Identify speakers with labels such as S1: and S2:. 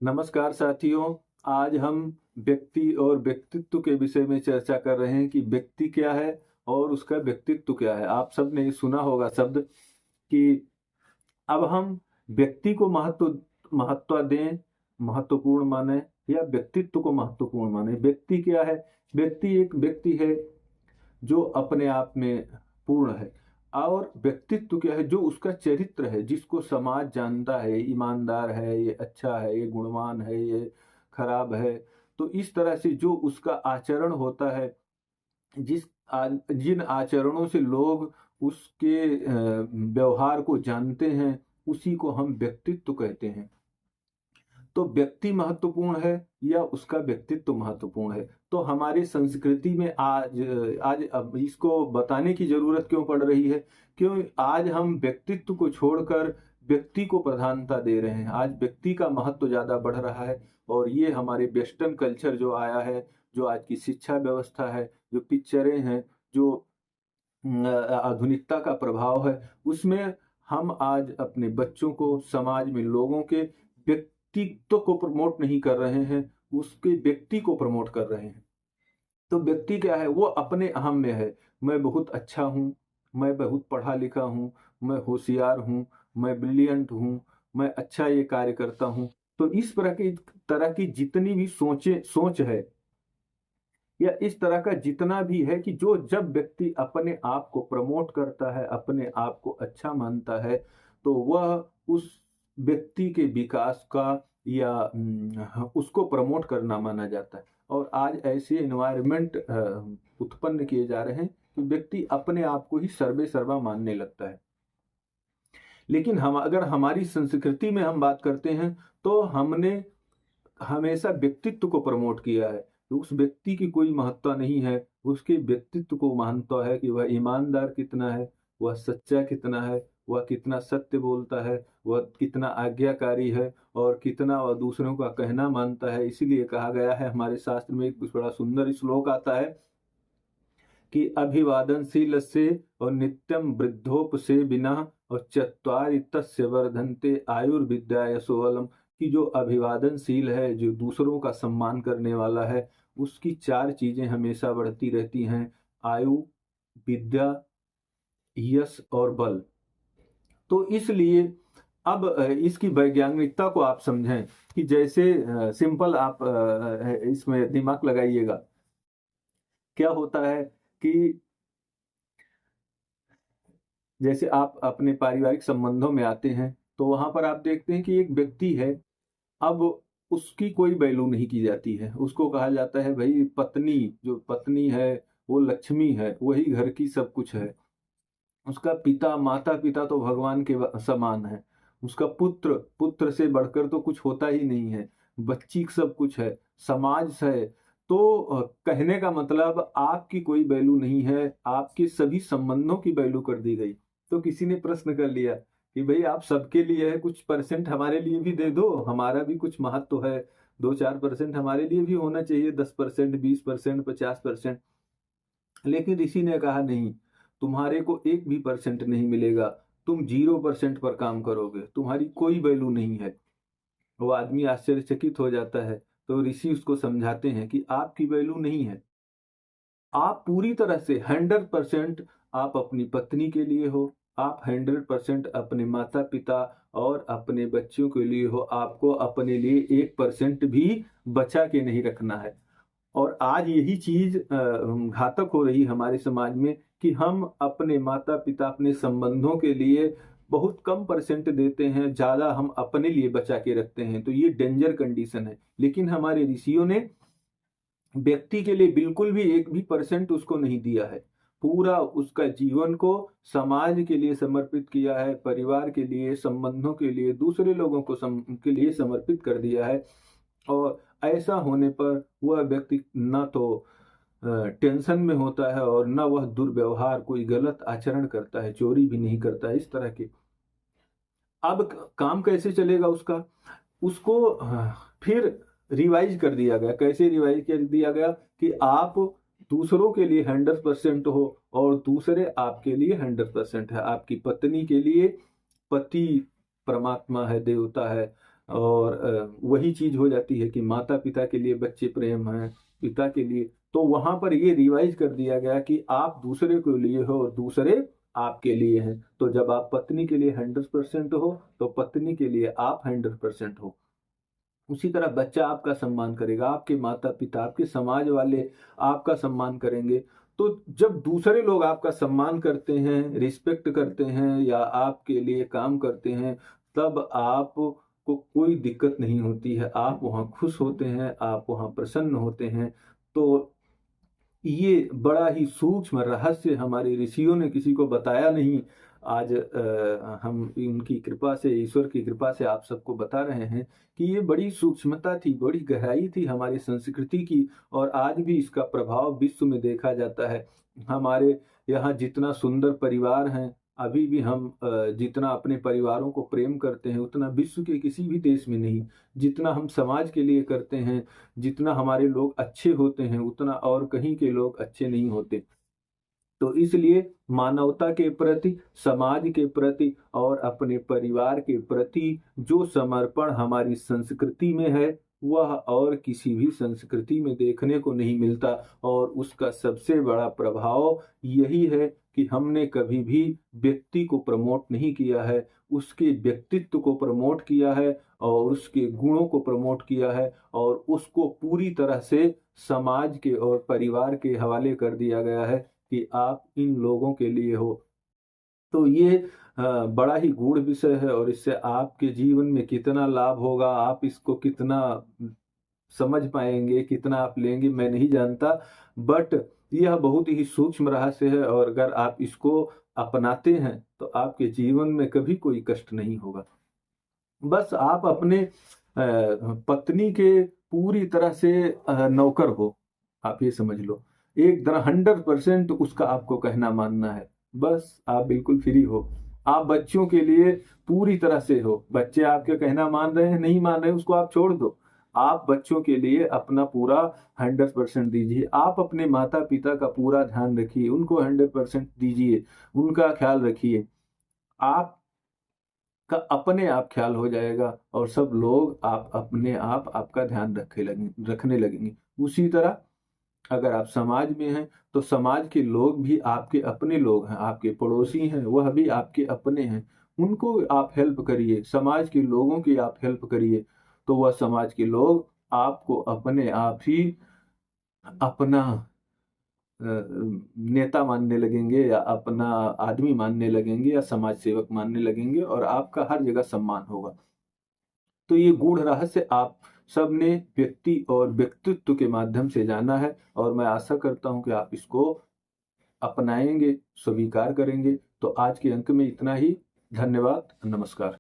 S1: नमस्कार साथियों। आज हम व्यक्ति और व्यक्तित्व के विषय में चर्चा कर रहे हैं कि व्यक्ति क्या है और उसका व्यक्तित्व क्या है। आप सब ने सुना होगा शब्द कि अब हम व्यक्ति को महत्व दें, महत्वपूर्ण माने या व्यक्तित्व को महत्वपूर्ण माने। व्यक्ति क्या है? व्यक्ति एक व्यक्ति है जो अपने आप में पूर्ण है। और व्यक्तित्व क्या है? जो उसका चरित्र है, जिसको समाज जानता है, ईमानदार है, ये अच्छा है, ये गुणवान है, ये खराब है। तो इस तरह से जो उसका आचरण होता है, जिन आचरणों से लोग उसके व्यवहार को जानते हैं, उसी को हम व्यक्तित्व कहते हैं। तो व्यक्ति महत्वपूर्ण है या उसका व्यक्तित्व महत्वपूर्ण है? तो हमारी संस्कृति में आज आज अब इसको बताने की जरूरत क्यों पड़ रही है? क्यों आज हम व्यक्तित्व को छोड़कर व्यक्ति को प्रधानता दे रहे हैं। आज व्यक्ति का महत्व ज्यादा बढ़ रहा है और ये हमारे वेस्टर्न कल्चर जो आया है, जो आज की शिक्षा व्यवस्था है, जो पिक्चरें हैं, जो आधुनिकता का प्रभाव है, उसमें हम आज अपने बच्चों को, समाज में लोगों के व्यक्तित्व को प्रमोट नहीं कर रहे हैं, उसके व्यक्ति को प्रमोट कर रहे हैं। तो व्यक्ति क्या है? वो अपने अहम में है। मैं बहुत अच्छा हूँ, मैं बहुत पढ़ा लिखा हूँ, मैं होशियार हूँ, मैं ब्रिलियंट हूँ, मैं अच्छा ये कार्य करता हूँ। तो इस तरह की जितनी भी सोच है, या इस तरह का जितना भी है कि जो जब व्यक्ति अपने आप को प्रमोट करता है, अपने आप को अच्छा मानता है, तो वह उस व्यक्ति के विकास का या उसको प्रमोट करना माना जाता है। और आज ऐसे एनवायरनमेंट उत्पन्न किए जा रहे हैं कि व्यक्ति अपने आप को ही सर्वे सर्वा मानने लगता है। लेकिन हम अगर हमारी संस्कृति में हम बात करते हैं, तो हमने हमेशा व्यक्तित्व को प्रमोट किया है। तो उस व्यक्ति की कोई महत्ता नहीं है, उसके व्यक्तित्व को महत्व है कि वह ईमानदार कितना है, वह सच्चा कितना है, वह कितना सत्य बोलता है, वह कितना आज्ञाकारी है और कितना वह दूसरों का कहना मानता है। इसीलिए कहा गया है, हमारे शास्त्र में एक बड़ा सुंदर श्लोक आता है कि अभिवादनशीलस्य और नित्यं वृद्धोपसेविनः और चत्वारि तस्य वर्धन्ते आयुर्विद्या यशोबलम्। कि जो अभिवादनशील है, जो दूसरों का सम्मान करने वाला है, उसकी 4 चीजें हमेशा बढ़ती रहती हैं: आयु, विद्या, यश और बल। तो इसलिए अब इसकी वैज्ञानिकता को आप समझें कि जैसे सिंपल आप इसमें दिमाग लगाइएगा। क्या होता है कि जैसे आप अपने पारिवारिक संबंधों में आते हैं, तो वहाँ पर आप देखते हैं कि एक व्यक्ति है, अब उसकी कोई वैल्यू नहीं की जाती है। उसको कहा जाता है, भई पत्नी, जो पत्नी है, वो लक्ष्मी है, वही घर की सब कुछ है। उसका पिता, माता-पिता तो भगवान के समान है। उसका पुत्र, पुत्र से बढ़कर तो कुछ होता ही नहीं है। बच्ची सब कुछ है, समाज है। तो कहने का मतलब आपकी कोई वैल्यू नहीं है, आपके सभी संबंधों की वैल्यू कर दी गई। तो किसी ने प्रश्न कर लिया कि भई आप सबके लिए है, कुछ परसेंट हमारे लिए भी दे दो, हमारा भी कुछ महत्व है। 2-4% हमारे लिए भी होना चाहिए, 10%, 20%, 50%। लेकिन ऋषि ने कहा, नहीं, तुम्हारे को 1 भी परसेंट नहीं मिलेगा। तुम 0% पर काम करोगे, तुम्हारी कोई वैल्यू नहीं है। वो आदमी आश्चर्यचकित हो जाता है। तो ऋषि उसको समझाते हैं कि आपकी वैल्यू नहीं है। आप पूरी तरह से 100% आप अपनी पत्नी के लिए हो, आप 100% अपने माता-पिता और अपने बच्चों के लिए हो। आपको अपने लिए 1% भी बचा के नहीं रखना है। और आज यही चीज़ घातक हो रही है हमारे समाज में कि हम अपने माता-पिता, अपने संबंधों के लिए बहुत कम परसेंट देते हैं, ज़्यादा हम अपने लिए बचा के रखते हैं। तो ये डेंजर कंडीशन है। लेकिन हमारे ऋषियों ने व्यक्ति के लिए बिल्कुल भी 1 भी परसेंट उसको नहीं दिया है। पूरा उसका जीवन को समाज के लिए समर्पित किया है, परिवार के लिए, संबंधों के लिए, दूसरे लोगों को के लिए समर्पित कर दिया है। और ऐसा होने पर वह व्यक्ति ना तो टेंशन में होता है और ना वह दुर्व्यवहार, कोई गलत आचरण करता है, चोरी भी नहीं करता है, इस तरह के। अब काम कैसे चलेगा उसका? उसको फिर रिवाइज कर दिया गया। कैसे रिवाइज कर दिया गया कि आप दूसरों के लिए 100% हो और दूसरे आपके लिए 100% है। आपकी पत्नी के लिए पति परमात्मा है, देवता है। और वही चीज हो जाती है कि माता पिता के लिए बच्चे प्रेम है, पिता के लिए। तो वहां पर ये रिवाइज कर दिया गया कि आप दूसरे के लिए हो और दूसरे आपके लिए हैं। तो जब आप पत्नी के लिए 100% हो तो पत्नी के लिए आप 100% हो। उसी तरह बच्चा आपका सम्मान करेगा, आपके माता पिता, आपके समाज वाले आपका सम्मान करेंगे। तो जब दूसरे लोग आपका सम्मान करते हैं, रिस्पेक्ट करते हैं या आपके लिए काम करते हैं, तब आपको कोई दिक्कत नहीं होती है। आप वहाँ खुश होते हैं, आप वहाँ प्रसन्न होते हैं। तो ये बड़ा ही सूक्ष्म रहस्य हमारे ऋषियों ने किसी को बताया नहीं। आज हम इनकी कृपा से, ईश्वर की कृपा से आप सबको बता रहे हैं कि ये बड़ी सूक्ष्मता थी, बड़ी गहराई थी हमारी संस्कृति की। और आज भी इसका प्रभाव विश्व में देखा जाता है। हमारे यहाँ जितना सुंदर परिवार हैं, अभी भी हम जितना अपने परिवारों को प्रेम करते हैं उतना विश्व के किसी भी देश में नहीं। जितना हम समाज के लिए करते हैं, जितना हमारे लोग अच्छे होते हैं, उतना और कहीं के लोग अच्छे नहीं होते। तो इसलिए मानवता के प्रति, समाज के प्रति और अपने परिवार के प्रति जो समर्पण हमारी संस्कृति में है, वह और किसी भी संस्कृति में देखने को नहीं मिलता। और उसका सबसे बड़ा प्रभाव यही है कि हमने कभी भी व्यक्ति को प्रमोट नहीं किया है, उसके व्यक्तित्व को प्रमोट किया है और उसके गुणों को प्रमोट किया है, और उसको पूरी तरह से समाज के और परिवार के हवाले कर दिया गया है कि आप इन लोगों के लिए हो। तो ये बड़ा ही गूढ़ विषय है और इससे आपके जीवन में कितना लाभ होगा, आप इसको कितना समझ पाएँगे, कितना आप लेंगे, मैं नहीं जानता। बट यह बहुत ही सूक्ष्म रहस्य है और अगर आप इसको अपनाते हैं, तो आपके जीवन में कभी कोई कष्ट नहीं होगा। बस आप अपने पत्नी के पूरी तरह से नौकर हो, आप ये समझ लो। एक तरह 100% उसका आपको कहना मानना है। बस आप बिल्कुल फ्री हो। आप बच्चों के लिए पूरी तरह से हो। बच्चे आपके कहना मान रहे हैं, नहीं मान रहे हैं, उसको आप छोड़ दो। आप बच्चों के लिए अपना पूरा 100% दीजिए। आप अपने माता-पिता का पूरा ध्यान रखिए, उनको 100% दीजिए, उनका ख्याल रखिए। आप का अपने आप ख्याल हो जाएगा और सब लोग आप अपने आप आपका ध्यान रखने लगेंगे। उसी तरह अगर आप समाज में हैं, तो समाज के लोग भी आपके अपने लोग हैं, आपके पड़ोसी हैं, वह भी आपके अपने हैं। उनको आप हेल्प करिए, समाज के लोगों की आप हेल्प करिए, तो वह समाज के लोग आपको अपने आप ही अपना नेता मानने लगेंगे या अपना आदमी मानने लगेंगे या समाज सेवक मानने लगेंगे और आपका हर जगह सम्मान होगा। तो ये गूढ़ रहस्य आप सबने व्यक्ति और व्यक्तित्व के माध्यम से जाना है और मैं आशा करता हूँ कि आप इसको अपनाएँगे, स्वीकार करेंगे। तो आज के अंक में इतना ही। धन्यवाद, नमस्कार।